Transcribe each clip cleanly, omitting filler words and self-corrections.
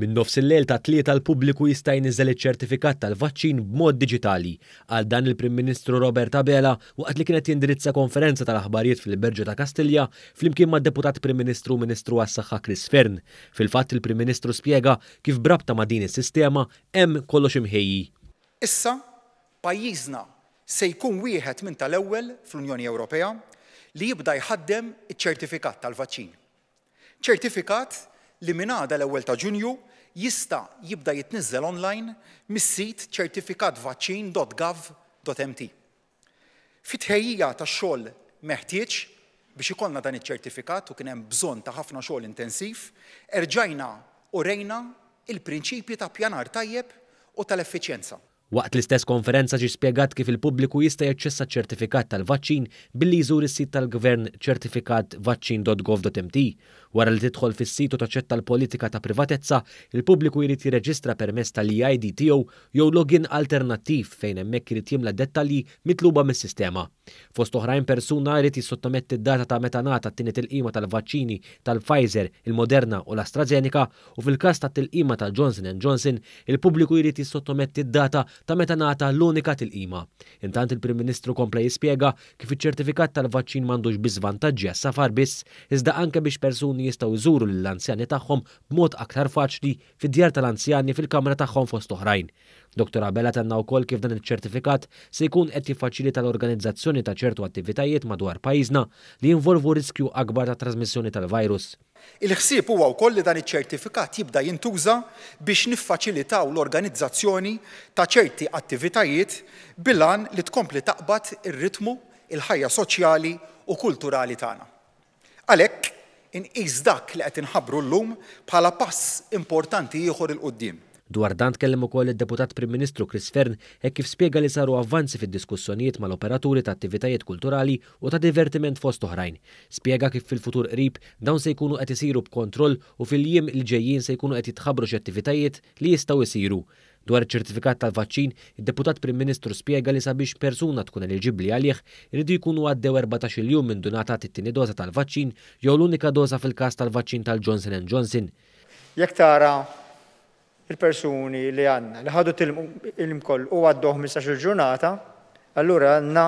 Min nofs il-lejl ta' tlieta l-pubbliku jista' jniżel iċ-ċertifikat tal-vaċċin b'mod diġitali. Għal dan il-Prim Ministru Robert Abela waqt li kienet jindirizza konferenza tal-aħbarijiet fil-Berġa ta' Kastilja flimkien mad-Deputat Prim Ministru Ministru għas-Saħħa Chris Fern. Fil-fatt il-Prim Ministru spjega kif brabta ma' din is-sistema hemm kollox imħejji. Issa pajjiżna se jkun wieħed minn tal-ewwel fl-Unjoni Ewropea li jibda jħaddem iċ-ċertifikat tal-vaċċin. ċertifikat li minn għada l-ewwel ta' Ġunju jista' jibda jitniżżel online mis-sit certificatvaccin.gov.mt. Fit-tħejjija tax-xogħol meħtieġ biex ikollna dan iċ-ċertifikat u kien hemm bżonn ta' ħafna xogħol intensiv, erġajna u rejna il-prinċipji ta' pjanar tajjeb u tal-effiċjenza. Waqt l-istess konferenza ġie spjegat kif il-pubbliku jista' jaċċessa ċ-ċertifikat tal-vaċċin billi jżur is-sit tal-Gvern certificatvaccin.gov.mt. Wara li tidħol fis-sit u taċċetta l-politika ta' privatezza, il-pubbliku jrid jirreġistra permezz tal-EID tiegħu jew login alternattiv fejn hemmhekk irid jimla dettalji mitluba mis-sistema. Fost oħrajn persuna jrid jissottometti d-data ta' meta ngħata t-tieni tilqima tal-vaċċini tal-Pfizer, il-Moderna u l-AstraZeneca u fil-każ tat-tilqima tal-Johnson & Johnson, il-pubbliku jrid jissottometti d-data ta' meta ngħata l-unika tilqima. Intant il-Prim Ministru kompla jispjega kif iċ-ċertifikat tal-vaċċin m'għandux biss vantaġġi għas-safar biss, iżda anke biex persuni jistgħu jżuru lill-anzjani tagħhom b'mod aktar faċli fid-djar tal-anzjani fil-kamra tagħhom fost oħrajn. Dr. Abela tenna wkoll kif dan iċ-ċertifikat se jkun qed jiffaċilita l-organizzazzjoni ta' ċertu attivitajiet madwar pajjiżna li jinvolvu riskju akbar ta' trasmissjoni tal-virus. Il-ħsieb huwa wkoll li dan iċ-ċertifikat jibda jintuża biex niffaċilitaw l-organizzazzjoni ta' ċerti attivitajiet bilan li tkompli taqbad ir-ritmu, il-ħajja soċjali u kulturali tagħna. Għalhekk inqis dak li qed inħabbru llum bħala pass importanti ieħor il quddiem. Dwar dan tkellem ukoll id-Deputat Prim Ministru Chris Fern hekk kif spjega li saru avvanzi fid-diskussjonijiet mal-operaturi ta' attivitajiet kulturali u ta' divertiment fost oħrajn. Spjega kif fil-futur qrib dawn se jkunu qed isiru b'kontroll u fil-jiem li ġejjin se jkunu qed jitħabbru x'attivitajiet li jistgħu jsiru. Dwar iċ-ċertifikat tal-vaċċin, id-Deputat Prim Ministru spjega li sabiex persuna tkun eliġibbli għalih iridu jkunu għaddew 14 jum minn ngħatat it-tieni doża tal-vaċċin jew l-unika doża fil-każ tal-vaċċin tal-Johnson & Johnson. Jekk tara il-persuni li għandna li ħadu il-mkoll u għadduh 15 ġurnata, allura għandna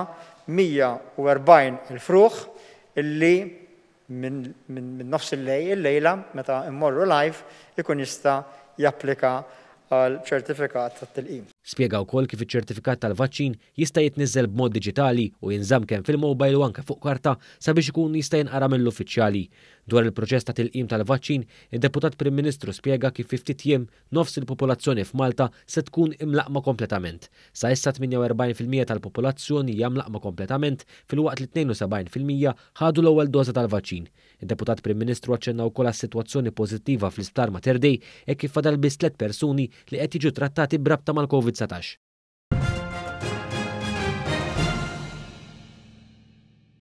140 il-fruħ illi minn nofs il-lejla meta immorru live ikun jista' japplika għal ċertifikat tat-tilqim. Spjega wkoll kif iċ-ċertifikat tal-vaċċin jista' jitniżżel b'mod diġitali u jinżamm kemm fil-mobile u anke fuq karta sabiex ikun jista' jinqara mill-uffiċjali. Dwar il-proċess ta' tilqim tal-vaċċin, id-Deputat Prim Ministru spjega kif fi ftit jiem nofs il-popolazzjoni f'Malta se tkun imlaqma kompletament. Sa issa 48% tal-popolazzjoni hija mlaqma kompletament filwaqt li 72% ħadu l-ewwel doża tal-vaċċin. Id-Deputat Prim Ministru aċċenna wkoll għas-sitwazzjoni pożittiva fl-Isptar Mater Dei hekk kif fadal biss 3 persuni li qed jiġu trattati b'rabta mal-COVID-19.